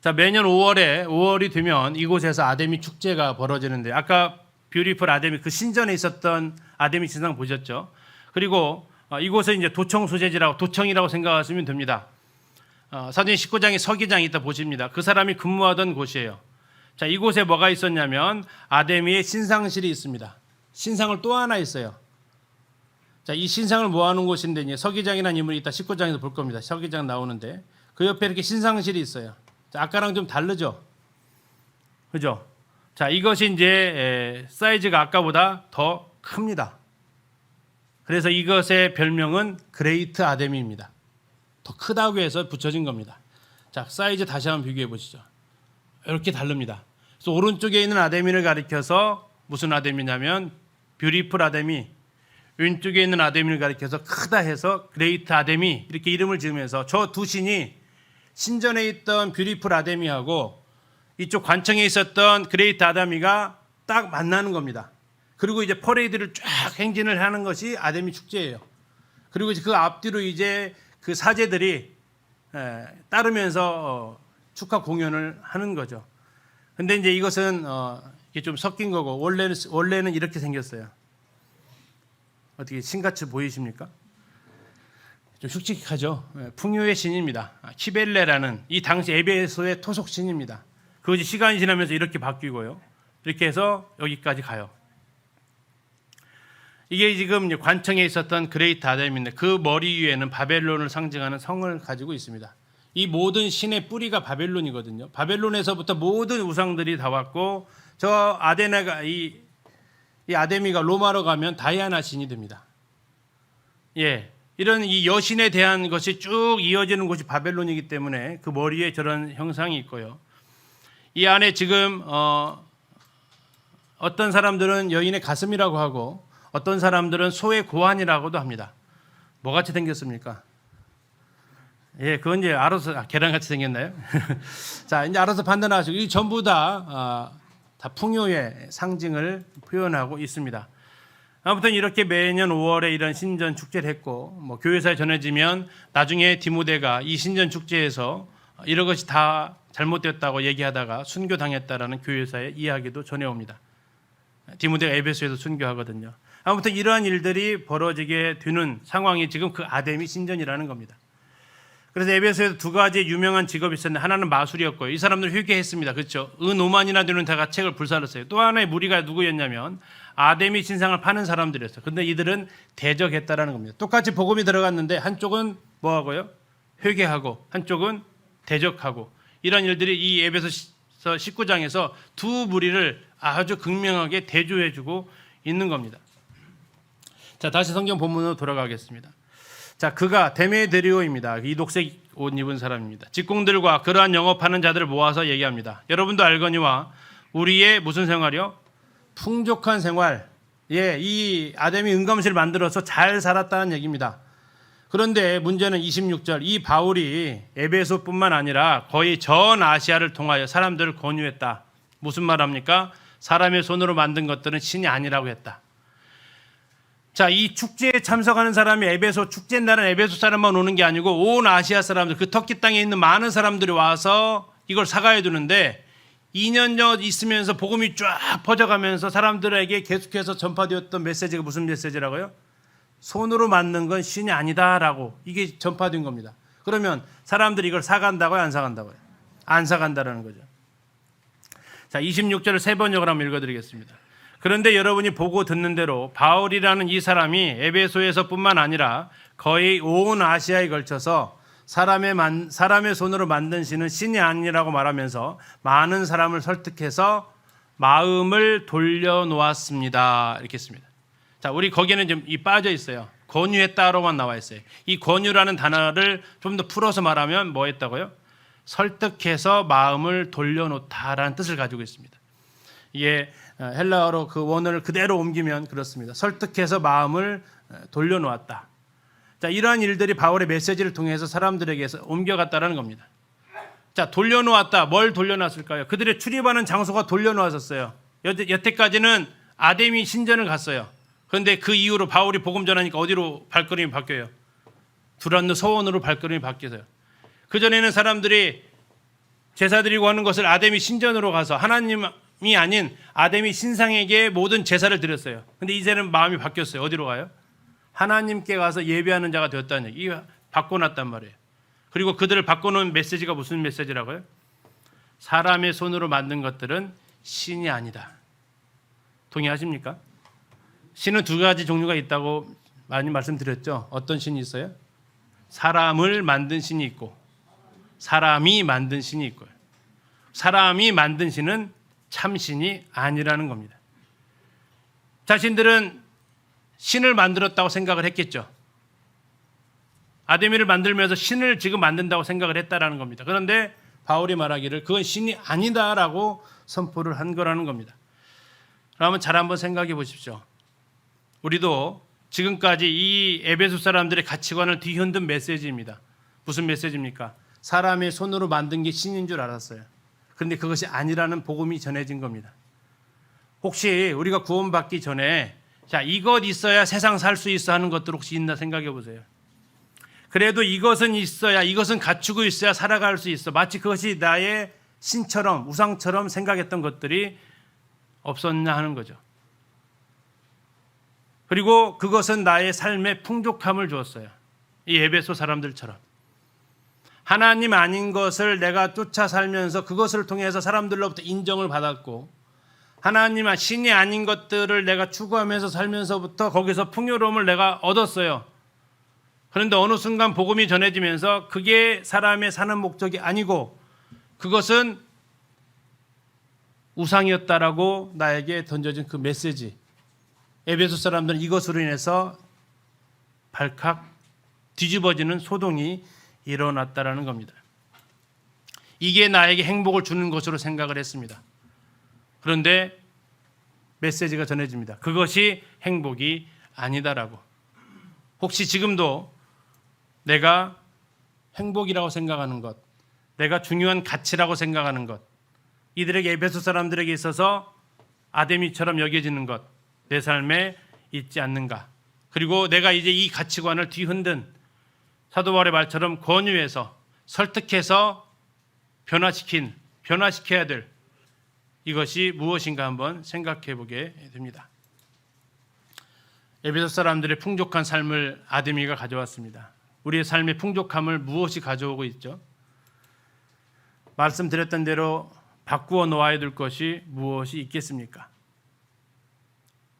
자, 매년 5월이 되면 이곳에서 아데미 축제가 벌어지는데 아까 뷰티풀 아데미 그 신전에 있었던 아데미 신상 보셨죠? 그리고 이곳은 이제 도청이라고 생각하시면 됩니다. 사도행 19장에 서기장이 있다 보십니다. 그 사람이 근무하던 곳이에요. 자, 이곳에 뭐가 있었냐면 아데미의 신상실이 있습니다. 신상을 또 하나 있어요. 자, 이 신상을 모아놓은 곳인데 이제 서기장이라는 인물이 이따 19장에서 볼 겁니다. 서기장 나오는데 그 옆에 이렇게 신상실이 있어요. 자, 아까랑 좀 다르죠? 그죠? 자, 이것이 이제 사이즈가 아까보다 더 큽니다. 그래서 이것의 별명은 그레이트 아데미입니다. 더 크다고 해서 붙여진 겁니다. 자, 사이즈 다시 한번 비교해 보시죠. 이렇게 다릅니다. 그래서 오른쪽에 있는 아데미를 가리켜서 무슨 아데미냐면 뷰티풀 아데미, 왼쪽에 있는 아데미를 가리켜서 크다 해서 그레이트 아데미 이렇게 이름을 지으면서 저 두 신이 신전에 있던 뷰티풀 아데미하고 이쪽 관청에 있었던 그레이트 아데미가 딱 만나는 겁니다. 그리고 이제 퍼레이드를 쫙 행진을 하는 것이 아데미 축제예요. 그리고 그 앞뒤로 이제 그 사제들이 따르면서 축하 공연을 하는 거죠. 근데 이제 이것은 이게 좀 섞인 거고 원래는 이렇게 생겼어요. 어떻게 신같이 보이십니까? 좀 흉측하죠. 풍요의 신입니다. 키벨레라는 이 당시 에베소의 토속 신입니다. 그것이 시간이 지나면서 이렇게 바뀌고요. 이렇게 해서 여기까지 가요. 이게 지금 관청에 있었던 그레이트 아데미인데 그 머리 위에는 바벨론을 상징하는 성을 가지고 있습니다. 이 모든 신의 뿌리가 바벨론이거든요. 바벨론에서부터 모든 우상들이 다 왔고 저 아데나가 이 아데미가 로마로 가면 다이아나 신이 됩니다. 예, 이런 이 여신에 대한 것이 쭉 이어지는 곳이 바벨론이기 때문에 그 머리에 저런 형상이 있고요. 이 안에 지금 어떤 사람들은 여인의 가슴이라고 하고 어떤 사람들은 소의 고환이라고도 합니다. 뭐같이 생겼습니까? 예, 그건 이제 알아서 계란같이 생겼나요? 자, 이제 알아서 판단하시고 이 전부 다 풍요의 상징을 표현하고 있습니다. 아무튼 이렇게 매년 5월에 이런 신전 축제를 했고 뭐 교회사에 전해지면 나중에 디모데가 이 신전 축제에서 이런 것이 다 잘못되었다고 얘기하다가 순교당했다라는 교회사의 이야기도 전해옵니다. 디모데가 에베소에서 순교하거든요. 아무튼 이러한 일들이 벌어지게 되는 상황이 지금 그 아데미 신전이라는 겁니다. 그래서 에베소에도 두 가지 유명한 직업이 있었는데 하나는 마술이었고요. 이 사람들 회개했습니다. 그렇죠? 은 5만이나 되는 자가 책을 불살랐어요. 또 하나의 무리가 누구였냐면 아데미 신상을 파는 사람들이었어요. 근데 이들은 대적했다라는 겁니다. 똑같이 복음이 들어갔는데 한쪽은 뭐 하고요? 회개하고 한쪽은 대적하고 이런 일들이 이 에베소 19장에서 두 무리를 아주 극명하게 대조해주고 있는 겁니다. 자, 다시 성경 본문으로 돌아가겠습니다. 자, 그가 데메드리오입니다. 이 녹색 옷 입은 사람입니다. 직공들과 그러한 영업하는 자들을 모아서 얘기합니다. 여러분도 알거니와 우리의 무슨 생활이요? 풍족한 생활. 예, 이 아데미 은검실을 만들어서 잘 살았다는 얘기입니다. 그런데 문제는 26절, 이 바울이 에베소뿐만 아니라 거의 전 아시아를 통하여 사람들을 권유했다. 무슨 말합니까? 사람의 손으로 만든 것들은 신이 아니라고 했다. 자, 이 축제에 참석하는 사람이 에베소 축제 날은 에베소 사람만 오는 게 아니고 온 아시아 사람들, 그 터키 땅에 있는 많은 사람들이 와서 이걸 사가야 되는데 2년여 있으면서 복음이 쫙 퍼져가면서 사람들에게 계속해서 전파되었던 메시지가 무슨 메시지라고요? 손으로 만든 건 신이 아니다라고 이게 전파된 겁니다. 그러면 사람들이 이걸 사간다고요? 안 사간다고요? 안 사간다라는 거죠. 자, 26절을 세 번역을 한번 읽어드리겠습니다. 그런데 여러분이 보고 듣는 대로 바울이라는 이 사람이 에베소에서뿐만 아니라 거의 온 아시아에 걸쳐서 사람의 손으로 만든 신은 신이 아니라고 말하면서 많은 사람을 설득해서 마음을 돌려놓았습니다. 이렇게 했습니다. 자, 우리 거기에는 좀 빠져 있어요. 권유했다로만 나와 있어요. 이 권유라는 단어를 좀 더 풀어서 말하면 뭐 했다고요? 설득해서 마음을 돌려놓다라는 뜻을 가지고 있습니다. 이게 헬라어로 그 원어를 그대로 옮기면 그렇습니다. 설득해서 마음을 돌려놓았다. 자, 이러한 일들이 바울의 메시지를 통해서 사람들에게서 옮겨갔다라는 겁니다. 자, 돌려놓았다. 뭘 돌려놨을까요? 그들의 출입하는 장소가 돌려놓았었어요. 여태까지는 아데미 신전을 갔어요. 그런데 그 이후로 바울이 복음 전하니까 어디로 발걸음이 바뀌어요? 두란노 서원으로 발걸음이 바뀌어서요. 그전에는 사람들이 제사 드리고 하는 것을 아데미 신전으로 가서 하나님이 아닌 아데미 신상에게 모든 제사를 드렸어요. 근데 이제는 마음이 바뀌었어요. 어디로 가요? 하나님께 가서 예배하는 자가 되었다는 얘기. 바꿔놨단 말이에요. 그리고 그들을 바꿔놓은 메시지가 무슨 메시지라고요? 사람의 손으로 만든 것들은 신이 아니다. 동의하십니까? 신은 두 가지 종류가 있다고 많이 말씀드렸죠. 어떤 신이 있어요? 사람을 만든 신이 있고 사람이 만든 신이 있고요. 사람이 만든 신은 참신이 아니라는 겁니다. 자신들은 신을 만들었다고 생각을 했겠죠. 아데미를 만들면서 신을 지금 만든다고 생각을 했다라는 겁니다. 그런데 바울이 말하기를 그건 신이 아니다라고 선포를 한 거라는 겁니다. 그러면 잘 한번 생각해 보십시오. 우리도 지금까지 이 에베소 사람들의 가치관을 뒤흔든 메시지입니다. 무슨 메시지입니까? 사람의 손으로 만든 게 신인 줄 알았어요. 그런데 그것이 아니라는 복음이 전해진 겁니다. 혹시 우리가 구원받기 전에 자, 이것 있어야 세상 살 수 있어 하는 것들 혹시 있나 생각해 보세요. 그래도 이것은 있어야, 이것은 갖추고 있어야 살아갈 수 있어. 마치 그것이 나의 신처럼, 우상처럼 생각했던 것들이 없었냐 하는 거죠. 그리고 그것은 나의 삶에 풍족함을 주었어요. 이 에베소 사람들처럼. 하나님 아닌 것을 내가 쫓아 살면서 그것을 통해서 사람들로부터 인정을 받았고 하나님 신이 아닌 것들을 내가 추구하면서 살면서부터 거기서 풍요로움을 내가 얻었어요. 그런데 어느 순간 복음이 전해지면서 그게 사람의 사는 목적이 아니고 그것은 우상이었다라고 나에게 던져진 그 메시지. 에베소 사람들은 이것으로 인해서 발칵 뒤집어지는 소동이 일어났다라는 겁니다. 이게 나에게 행복을 주는 것으로 생각을 했습니다. 그런데 메시지가 전해집니다. 그것이 행복이 아니다라고. 혹시 지금도 내가 행복이라고 생각하는 것, 내가 중요한 가치라고 생각하는 것, 이들에게 에베소 사람들에게 있어서 아데미처럼 여겨지는 것, 내 삶에 있지 않는가? 그리고 내가 이제 이 가치관을 뒤흔든 사도 바울의 말처럼 권유해서 설득해서 변화시켜야 될 이것이 무엇인가 한번 생각해 보게 됩니다. 에베소 사람들의 풍족한 삶을 아데미가 가져왔습니다. 우리의 삶의 풍족함을 무엇이 가져오고 있죠? 말씀드렸던 대로 바꾸어 놓아야 될 것이 무엇이 있겠습니까?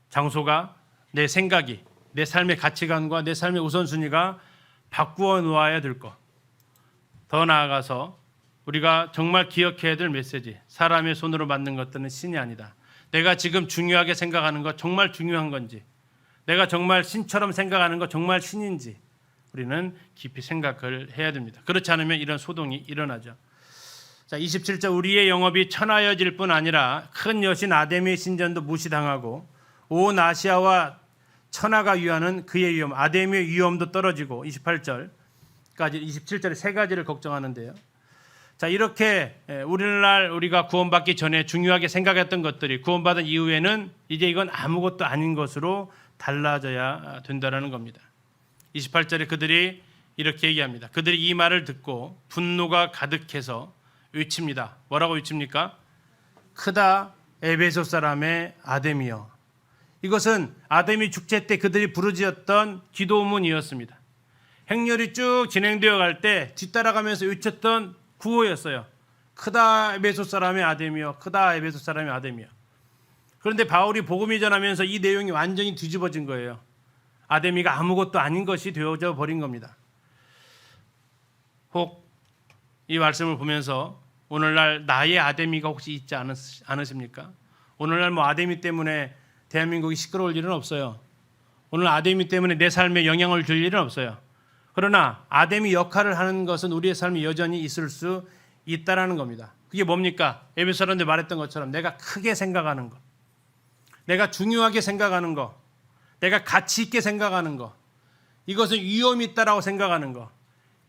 장소가, 내 생각이, 내 삶의 가치관과 내 삶의 우선순위가 바꾸어 놓아야 될 것. 더 나아가서 우리가 정말 기억해야 될 메시지, 사람의 손으로 만든 것들은 신이 아니다. 내가 지금 중요하게 생각하는 것 정말 중요한 건지, 내가 정말 신처럼 생각하는 것 정말 신인지 우리는 깊이 생각을 해야 됩니다. 그렇지 않으면 이런 소동이 일어나죠. 자, 27절, 우리의 영업이 천하여질 뿐 아니라 큰 여신 아데미의 신전도 무시당하고 온 아시아와 천하가 위하는 그의 위엄, 아데미의 위엄도 떨어지고, 28절까지 27절에 세 가지를 걱정하는데요. 자, 이렇게 오늘날 우리가 구원받기 전에 중요하게 생각했던 것들이 구원받은 이후에는 이제 이건 아무것도 아닌 것으로 달라져야 된다는 겁니다. 28절에 그들이 이렇게 얘기합니다. 그들이 이 말을 듣고 분노가 가득해서 외칩니다. 뭐라고 외칩니까? 크다 에베소 사람의 아데미여. 이것은 아데미 축제 때 그들이 부르짖었던 기도문이었습니다. 행렬이 쭉 진행되어 갈 때 뒤따라가면서 외쳤던 구호였어요. 크다 에베소 사람의 아데미여, 크다 에베소 사람의 아데미여. 그런데 바울이 복음이 전하면서 이 내용이 완전히 뒤집어진 거예요. 아데미가 아무것도 아닌 것이 되어져 버린 겁니다. 혹 이 말씀을 보면서 오늘날 나의 아데미가 혹시 있지 않으십니까? 오늘날 뭐 아데미 때문에 대한민국이 시끄러울 일은 없어요. 오늘 아데미 때문에 내 삶에 영향을 줄 일은 없어요. 그러나 아데미 역할을 하는 것은 우리의 삶에 여전히 있을 수 있다라는 겁니다. 그게 뭡니까? 에베소 사람들 말했던 것처럼 내가 크게 생각하는 것, 내가 중요하게 생각하는 것, 내가 가치 있게 생각하는 것, 이것은 위험이 있다라고 생각하는 것,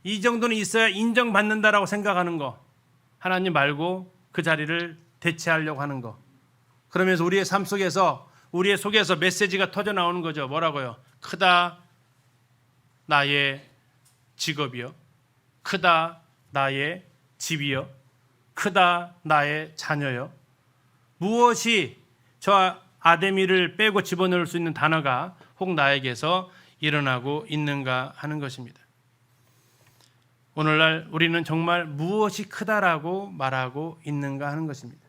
이 정도는 있어야 인정받는다라고 생각하는 것, 하나님 말고 그 자리를 대체하려고 하는 것. 그러면서 우리의 삶 속에서, 우리의 속에서 메시지가 터져 나오는 거죠. 뭐라고요? 크다 나의 직업이요, 크다 나의 집이요, 크다 나의 자녀요. 무엇이 저 아데미를 빼고 집어넣을 수 있는 단어가 혹 나에게서 일어나고 있는가 하는 것입니다. 오늘날 우리는 정말 무엇이 크다라고 말하고 있는가 하는 것입니다.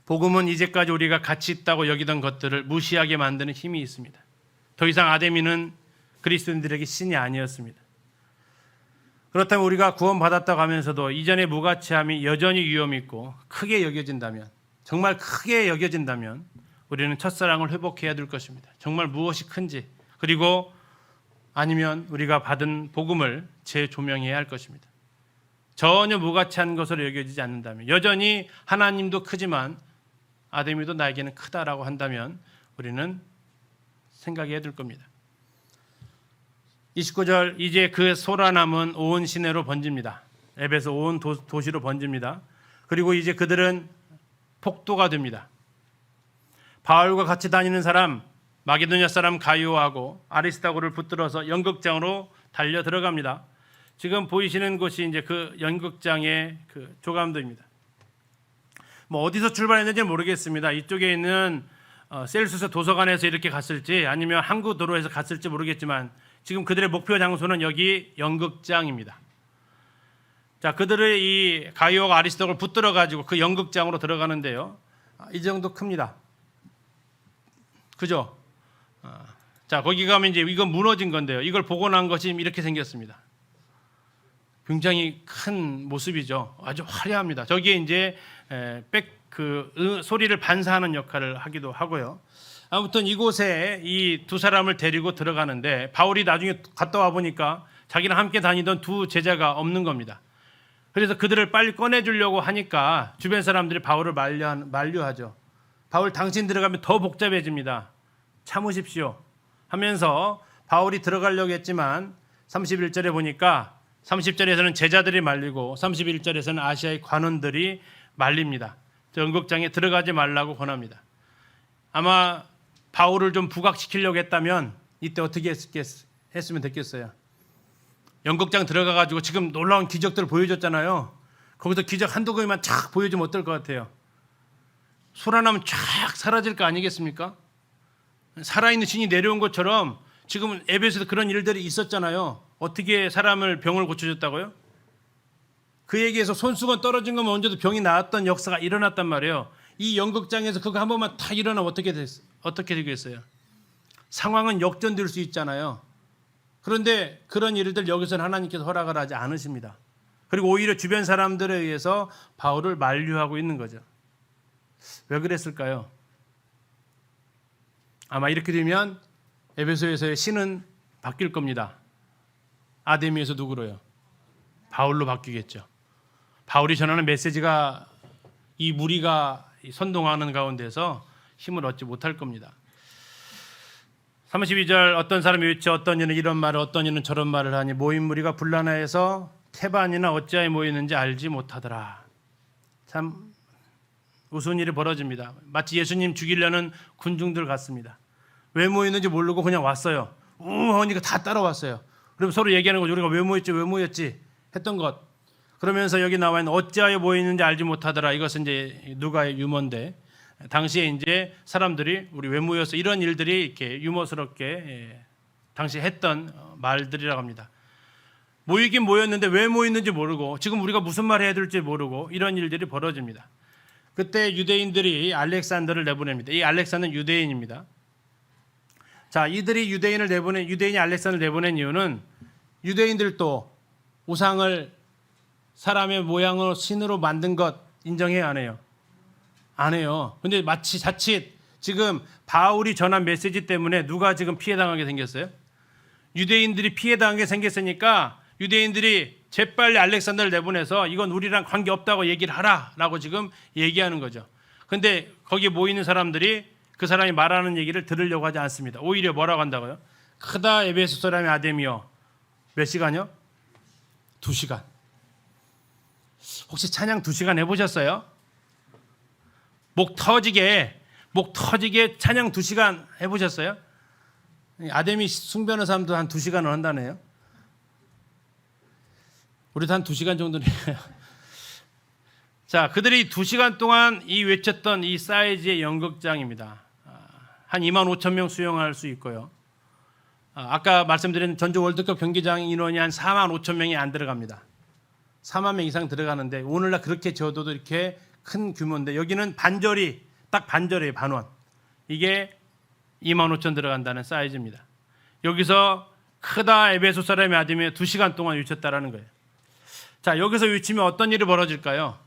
복음은 이제까지 우리가 가치 있다고 여기던 것들을 무시하게 만드는 힘이 있습니다. 더 이상 아데미는 그리스도인들에게 신이 아니었습니다. 그렇다면 우리가 구원받았다고 하면서도 이전의 무가치함이 여전히 위험이 있고 크게 여겨진다면, 정말 크게 여겨진다면 우리는 첫사랑을 회복해야 될 것입니다. 정말 무엇이 큰지, 그리고 아니면 우리가 받은 복음을 재조명해야 할 것입니다. 전혀 무가치한 것으로 여겨지지 않는다면, 여전히 하나님도 크지만 아데미도 나에게는 크다라고 한다면 우리는 생각해야 될 겁니다. 29절, 이제 그 소란함은 온 시내로 번집니다. 에베소 온 도시로 번집니다. 그리고 이제 그들은 폭도가 됩니다. 바울과 같이 다니는 사람, 마게도냐 사람 가이오하고 아리스타고를 붙들어서 연극장으로 달려 들어갑니다. 지금 보이시는 곳이 이제 그 연극장의 그 조감도입니다. 뭐 어디서 출발했는지 모르겠습니다. 이쪽에 있는 셀수스 도서관에서 이렇게 갔을지 아니면 항구 도로에서 갔을지 모르겠지만 지금 그들의 목표 장소는 여기 연극장입니다. 자, 그들의 이 가이오가 아리스타고를 붙들어 가지고 그 연극장으로 들어가는데요. 이 정도 큽니다. 그죠? 자, 거기 가면 이제 이건 무너진 건데요. 이걸 보고 난 것이 이렇게 생겼습니다. 굉장히 큰 모습이죠. 아주 화려합니다. 저기에 이제 소리를 반사하는 역할을 하기도 하고요. 아무튼 이곳에 이 두 사람을 데리고 들어가는데 바울이 나중에 갔다 와 보니까 자기랑 함께 다니던 두 제자가 없는 겁니다. 그래서 그들을 빨리 꺼내주려고 하니까 주변 사람들이 바울을 만류하죠. 바울 당신 들어가면 더 복잡해집니다. 참으십시오 하면서 바울이 들어가려고 했지만 31절에 보니까 30절에서는 제자들이 말리고 31절에서는 아시아의 관원들이 말립니다. 연극장에 들어가지 말라고 권합니다. 아마 바울을 좀 부각시키려고 했다면 이때 어떻게 했으면 됐겠어요? 연극장 들어가가지고 지금 놀라운 기적들을 보여줬잖아요. 거기서 기적 한두 개만 쫙 보여주면 어떨 것 같아요? 소란하면 쫙 사라질 거 아니겠습니까? 살아있는 신이 내려온 것처럼 지금 에베소에서 그런 일들이 있었잖아요. 어떻게 사람을 병을 고쳐줬다고요? 그에게서 손수건 떨어진 것만 얹어도 병이 나았던 역사가 일어났단 말이에요. 이 연극장에서 그거 한 번만 다 일어나면 어떻게 되겠어요? 상황은 역전될 수 있잖아요. 그런데 그런 일들 여기서는 하나님께서 허락을 하지 않으십니다. 그리고 오히려 주변 사람들에 의해서 바울을 만류하고 있는 거죠. 왜 그랬을까요? 아마 이렇게 되면 에베소에서의 신은 바뀔 겁니다. 아데미에서 누구로요? 바울로 바뀌겠죠. 바울이 전하는 메시지가 이 무리가 선동하는 가운데서 힘을 얻지 못할 겁니다. 32절 어떤 사람이 외쳐 어떤 이는 이런 말을 어떤 이는 저런 말을 하니 모인 무리가 분란하여서 태반이나 어찌하여 모였는지 알지 못하더라. 참 우스운 일이 벌어집니다. 마치 예수님 죽이려는 군중들 같습니다. 왜 모였는지 모르고 그냥 왔어요. 하니까 다 따라왔어요. 그럼 서로 얘기하는 거죠. 우리가 왜 모였지 했던 것. 그러면서 여기 나와 있는 어찌하여 모였는지 알지 못하더라. 이것은 이제 누가의 유머인데 당시에 이제 사람들이 우리 왜 모였어 이런 일들이 이렇게 유머스럽게 당시 했던 말들이라고 합니다. 모이긴 모였는데 왜 모였는지 모르고 지금 우리가 무슨 말 해야 될지 모르고 이런 일들이 벌어집니다. 그때 유대인들이 알렉산더를 내보냅니다. 이 알렉산더는 유대인입니다. 자, 이들이 유대인이 알렉산더를 내보낸 이유는 유대인들도 우상을 사람의 모양으로 신으로 만든 것 인정해야 안 해요? 안 해요. 근데 마치 자칫 지금 바울이 전한 메시지 때문에 누가 지금 피해당하게 생겼어요? 유대인들이 피해당하게 생겼으니까 유대인들이 재빨리 알렉산더를 내보내서 이건 우리랑 관계없다고 얘기를 하라라고 지금 얘기하는 거죠. 근데 거기에 모이는 사람들이 그 사람이 말하는 얘기를 들으려고 하지 않습니다. 오히려 뭐라고 한다고요? 크다 에베소 사람의 아데미여. 몇 시간이요? 2시간. 혹시 찬양 2시간 해보셨어요? 목 터지게 찬양 2시간 해보셨어요? 아데미 숭배하는 사람도 한 2시간을 한다네요. 우리도 한 2시간 정도는 해요. 자, 그들이 2시간 동안 이 외쳤던 이 사이즈의 연극장입니다. 한 25,000명 수용할 수 있고요. 아까 말씀드린 전주 월드컵 경기장 인원이 한 45,000명이 안 들어갑니다. 4만 명 이상 들어가는데 오늘날 그렇게 지어도 이렇게 큰 규모인데 여기는 딱 반절이에요. 반원. 이게 25,000 들어간다는 사이즈입니다. 여기서 크다 에베소 사람의 아데미여 2시간 동안 외쳤다라는 거예요. 자, 여기서 외치면 어떤 일이 벌어질까요?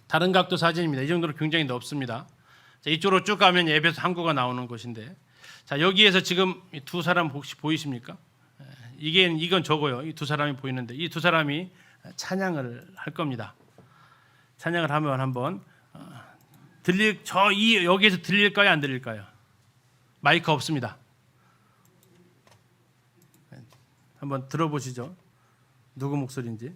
다른 각도 사진입니다. 이 정도로 굉장히 넓습니다. 자, 이쪽으로 쭉 가면 에베소 항구가 나오는 곳인데, 자, 여기에서 지금 이 두 사람 혹시 보이십니까? 이건 저거요. 이 두 사람이 보이는데 이 두 사람이 찬양을 할 겁니다. 찬양을 하면 한번 여기에서 들릴까요? 안 들릴까요? 마이크 없습니다. 한번 들어보시죠. 누구 목소리인지.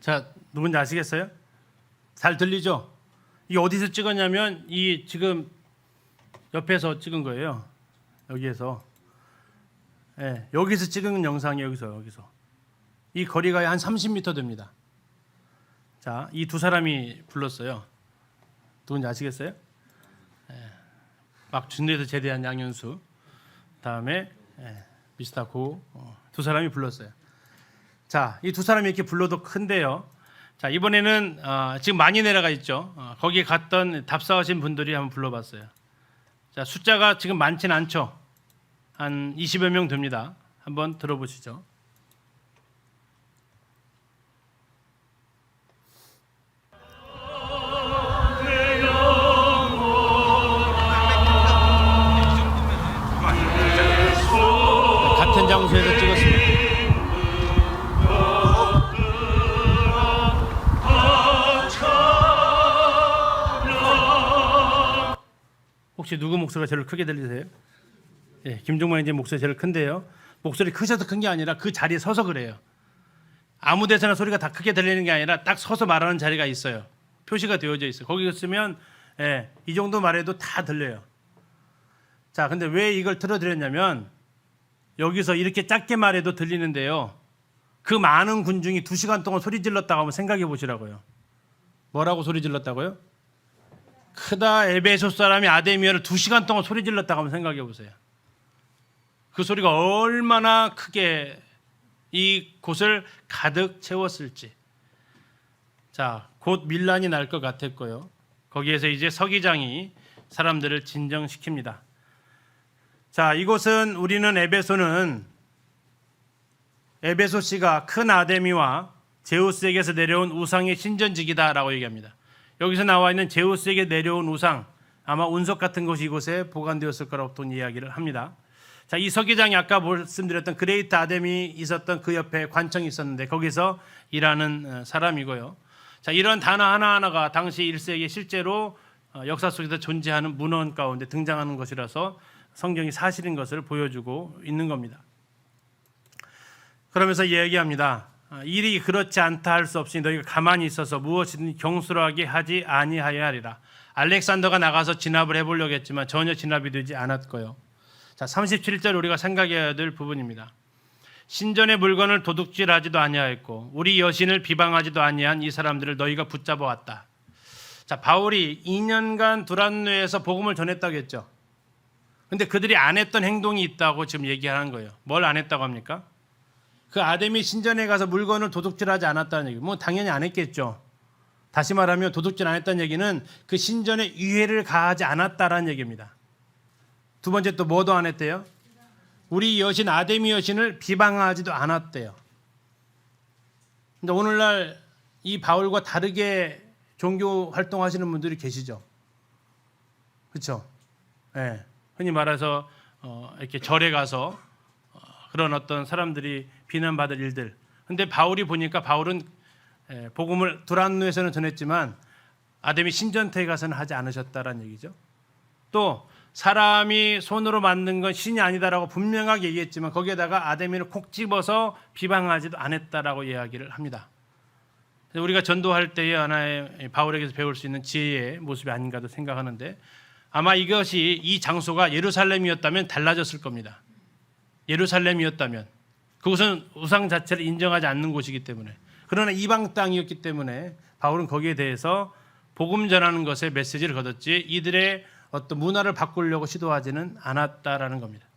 자, 누군지 아시겠어요? 잘 들리죠? 이게 어디서 찍었냐면 이 지금 옆에서 찍은 거예요. 여기에서. 네, 여기서 찍은 영상이 여기서. 이 거리가 한 30m 됩니다. 자, 이 두 사람이 불렀어요. 누군지 아시겠어요? 네, 막 준대에서 제대한 양현수, 다음에 미스터 고 두 사람이 불렀어요. 자, 이 두 사람이 이렇게 불러도 큰데요. 자, 이번에는 지금 많이 내려가 있죠. 거기에 갔던 답사하신 분들이 한번 불러봤어요. 자, 숫자가 지금 많진 않죠. 한 20여 명 됩니다. 한번 들어보시죠. 같은 장소에서 찍었습니다. 혹시 누구 목소리가 제일 크게 들리세요? 예, 김종만 이제 목소리 제일 큰데요. 목소리 크셔서 큰 게 아니라 그 자리에 서서 그래요. 아무 데서나 소리가 다 크게 들리는 게 아니라 딱 서서 말하는 자리가 있어요. 표시가 되어져 있어요. 거기 있으면 예, 이 정도 말해도 다 들려요. 자, 근데 왜 이걸 틀어드렸냐면 여기서 이렇게 작게 말해도 들리는데요. 그 많은 군중이 2시간 동안 소리 질렀다고 한번 생각해 보시라고요. 뭐라고 소리 질렀다고요? 크다 에베소 사람이 아데미아를 2시간 동안 소리 질렀다고 한번 생각해 보세요. 그 소리가 얼마나 크게 이 곳을 가득 채웠을지. 자, 곧 밀란이 날 것 같았고요. 거기에서 이제 서기장이 사람들을 진정시킵니다. 자, 이곳은 우리는 에베소시가 큰 아데미와 제우스에게서 내려온 우상의 신전지기다라고 얘기합니다. 여기서 나와 있는 제우스에게 내려온 우상, 아마 운석 같은 것이 이곳에 보관되었을 거라고 보통 이야기를 합니다. 자, 이 서기장이 아까 말씀드렸던 그레이트 아데미 있었던 그 옆에 관청이 있었는데 거기서 일하는 사람이고요. 자, 이런 단어 하나하나가 당시 1세기에 실제로 역사 속에서 존재하는 문헌 가운데 등장하는 것이라서 성경이 사실인 것을 보여주고 있는 겁니다. 그러면서 이야기합니다. 일이 그렇지 않다 할 수 없으니 너희가 가만히 있어서 무엇이든 경솔하게 하지 아니하여야 하리라. 알렉산더가 나가서 진압을 해보려고 했지만 전혀 진압이 되지 않았고요. 자, 37절 우리가 생각해야 될 부분입니다. 신전의 물건을 도둑질하지도 아니하였고 우리 여신을 비방하지도 아니한 이 사람들을 너희가 붙잡아 왔다. 자, 바울이 2년간 두란노에서 복음을 전했다고 했죠. 근데 그들이 안 했던 행동이 있다고 지금 얘기하는 거예요. 뭘 안 했다고 합니까? 그 아데미 신전에 가서 물건을 도둑질하지 않았다는 얘기. 뭐 당연히 안 했겠죠. 다시 말하면 도둑질 안 했다는 얘기는 그 신전에 유해를 가하지 않았다라는 얘기입니다. 두 번째 또 뭐도 안 했대요? 우리 여신 아데미 여신을 비방하지도 않았대요. 근데 오늘날 이 바울과 다르게 종교 활동하시는 분들이 계시죠. 그렇죠? 예. 흔히 말해서 이렇게 절에 가서 그런 어떤 사람들이 비난받을 일들. 근데 바울이 보니까 바울은 복음을 두란노에서는 전했지만 아데미 신전터에 가서는 하지 않으셨다라는 얘기죠. 또 사람이 손으로 만든 건 신이 아니다라고 분명하게 얘기했지만 거기에다가 아데미를 콕 집어서 비방하지도 않았다라고 이야기를 합니다. 우리가 전도할 때의 하나의 바울에게서 배울 수 있는 지혜의 모습이 아닌가도 생각하는데 아마 이것이 이 장소가 예루살렘이었다면 달라졌을 겁니다. 예루살렘이었다면 그곳은 우상 자체를 인정하지 않는 곳이기 때문에 그러나 이방 땅이었기 때문에 바울은 거기에 대해서 복음 전하는 것에 메시지를 거뒀지 이들의 어떤 문화를 바꾸려고 시도하지는 않았다라는 겁니다.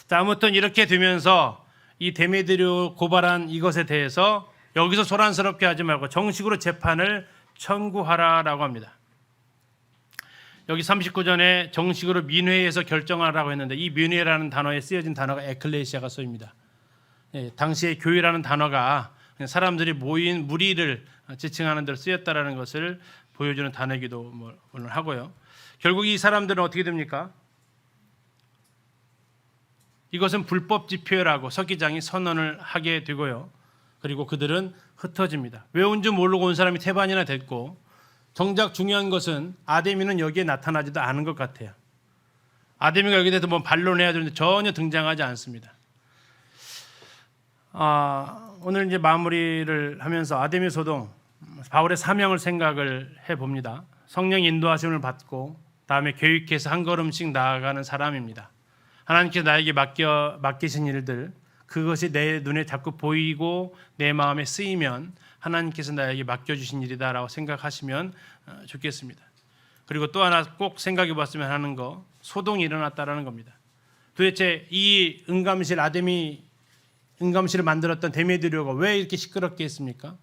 자, 아무튼 이렇게 되면서 이 데메드리오 고발한 이것에 대해서 여기서 소란스럽게 하지 말고 정식으로 재판을 청구하라라고 합니다. 여기 39전에 정식으로 민회에서 결정하라고 했는데 이 민회라는 단어에 쓰여진 단어가 에클레시아가 쏘입니다. 예, 당시에 교회라는 단어가 사람들이 모인 무리를 지칭하는 데로 쓰였다라는 것을 보여주는 단어이기도 물론 하고요. 결국 이 사람들은 어떻게 됩니까? 이것은 불법 집회라고 서기장이 선언을 하게 되고요. 그리고 그들은 흩어집니다. 왜 온 줄 모르고 온 사람이 태반이나 됐고 정작 중요한 것은 아데미는 여기에 나타나지도 않은 것 같아요. 아데미가 여기에 대해서 뭐 반론해야 되는데 전혀 등장하지 않습니다. 오늘 이제 마무리를 하면서 아데미 소동 바울의 사명을 생각을 해봅니다. 성령 인도하심을 받고 다음에 교육해서 한 걸음씩 나아가는 사람입니다. 하나님께서 나에게 맡기신 일들 그것이 내 눈에 자꾸 보이고 내 마음에 쓰이면 하나님께서 나에게 맡겨주신 일이다라고 생각하시면 좋겠습니다. 그리고 또 하나 꼭 생각해 봤으면 하는 거 소동이 일어났다라는 겁니다. 도대체 이 아데미 응감실을 만들었던 데메드리오가 왜 이렇게 시끄럽게 했습니까?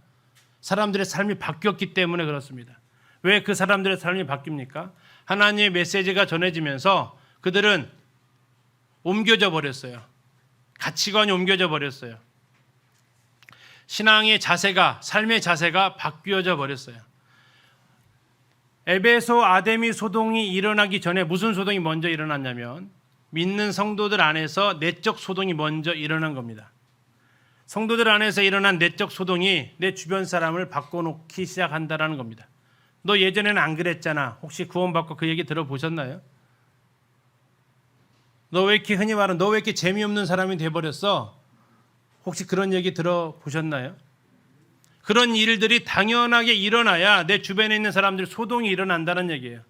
사람들의 삶이 바뀌었기 때문에 그렇습니다. 왜 그 사람들의 삶이 바뀝니까? 하나님의 메시지가 전해지면서 그들은 옮겨져 버렸어요. 가치관이 옮겨져 버렸어요. 신앙의 자세가, 삶의 자세가 바뀌어져 버렸어요. 에베소 아데미 소동이 일어나기 전에 무슨 소동이 먼저 일어났냐면 믿는 성도들 안에서 내적 소동이 먼저 일어난 겁니다. 성도들 안에서 일어난 내적 소동이 내 주변 사람을 바꿔놓기 시작한다는 겁니다. 너 예전에는 안 그랬잖아. 혹시 구원받고 그 얘기 들어보셨나요? 너 왜 이렇게 흔히 말하는 너 왜 이렇게 재미없는 사람이 돼버렸어? 혹시 그런 얘기 들어보셨나요? 그런 일들이 당연하게 일어나야 내 주변에 있는 사람들이 소동이 일어난다는 얘기예요.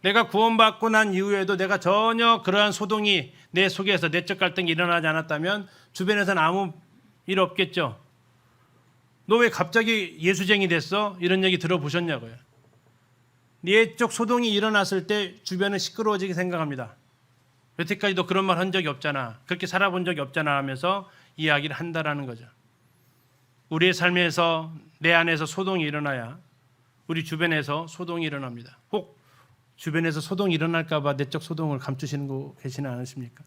내가 구원받고 난 이후에도 내가 전혀 그러한 소동이 내 속에서 내적 갈등이 일어나지 않았다면 주변에서는 아무 일 없겠죠. 너 왜 갑자기 예수쟁이 됐어? 이런 얘기 들어보셨냐고요. 내적 소동이 일어났을 때 주변은 시끄러워지게 생각합니다. 여태까지도 그런 말 한 적이 없잖아. 그렇게 살아본 적이 없잖아 하면서 이야기를 한다라는 거죠. 우리의 삶에서 내 안에서 소동이 일어나야 우리 주변에서 소동이 일어납니다. 혹 주변에서 소동이 일어날까 봐 내적 소동을 감추시는 거 계시는 않으십니까?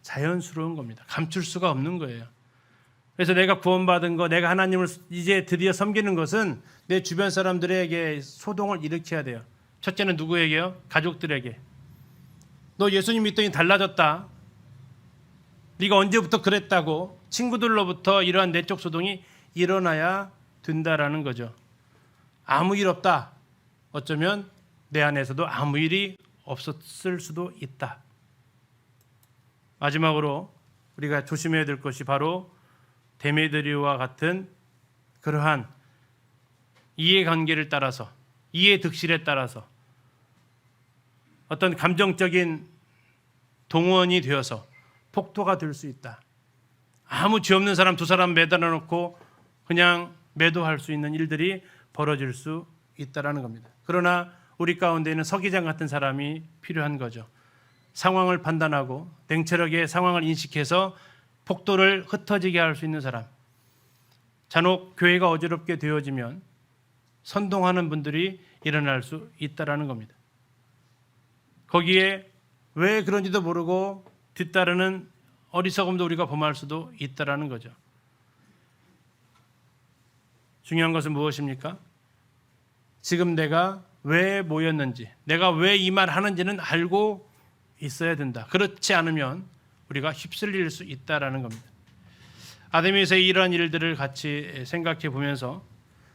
자연스러운 겁니다. 감출 수가 없는 거예요. 그래서 내가 구원받은 거, 내가 하나님을 이제 드디어 섬기는 것은 내 주변 사람들에게 소동을 일으켜야 돼요. 첫째는 누구에게요? 가족들에게. 너 예수님 믿더니 달라졌다. 네가 언제부터 그랬다고 친구들로부터 이러한 내적 소동이 일어나야 된다라는 거죠. 아무 일 없다. 어쩌면 내 안에서도 아무 일이 없었을 수도 있다. 마지막으로 우리가 조심해야 될 것이 바로 데메드리오와 같은 그러한 이해관계를 따라서 이해 득실에 따라서 어떤 감정적인 동원이 되어서 폭도가 될 수 있다. 아무 죄 없는 사람 두 사람 매달아 놓고 그냥 매도할 수 있는 일들이 벌어질 수 있다라는 겁니다. 그러나 우리 가운데는 서기장 같은 사람이 필요한 거죠. 상황을 판단하고 냉철하게 상황을 인식해서 폭도를 흩어지게 할 수 있는 사람. 잔혹 교회가 어지럽게 되어지면 선동하는 분들이 일어날 수 있다라는 겁니다. 거기에 왜 그런지도 모르고 뒤따르는 어리석음도 우리가 범할 수도 있다라는 거죠. 중요한 것은 무엇입니까? 지금 내가 왜 모였는지, 내가 왜 이 말 하는지는 알고 있어야 된다. 그렇지 않으면 우리가 휩쓸릴 수 있다라는 겁니다. 아데미에서의 이러한 일들을 같이 생각해 보면서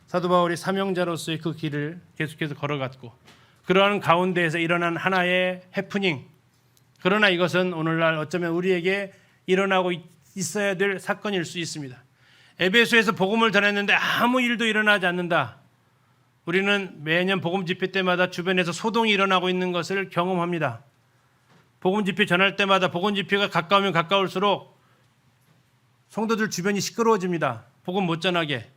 사도 바울이 사명자로서의 그 길을 계속해서 걸어갔고 그러한 가운데에서 일어난 하나의 해프닝, 그러나 이것은 오늘날 어쩌면 우리에게 일어나고 있어야 될 사건일 수 있습니다. 에베소에서 복음을 전했는데 아무 일도 일어나지 않는다. 우리는 매년 복음 집회 때마다 주변에서 소동이 일어나고 있는 것을 경험합니다. 복음 집회 전할 때마다 복음 집회가 가까우면 가까울수록 성도들 주변이 시끄러워집니다. 복음 못 전하게.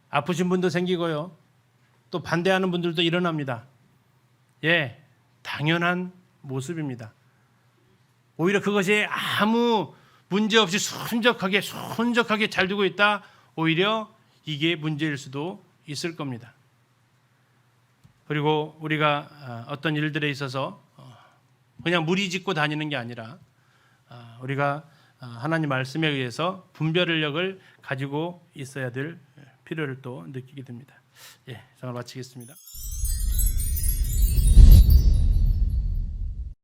아프신 분도 생기고요. 또 반대하는 분들도 일어납니다. 예, 당연한 모습입니다. 오히려 그것이 아무 문제 없이 순적하게 잘 되고 있다. 오히려 이게 문제일 수도 있을 겁니다. 그리고 우리가 어떤 일들에 있어서 그냥 무리짓고 다니는 게 아니라 우리가 하나님 말씀에 의해서 분별력을 가지고 있어야 될 필요를 또 느끼게 됩니다. 예, 장을 마치겠습니다.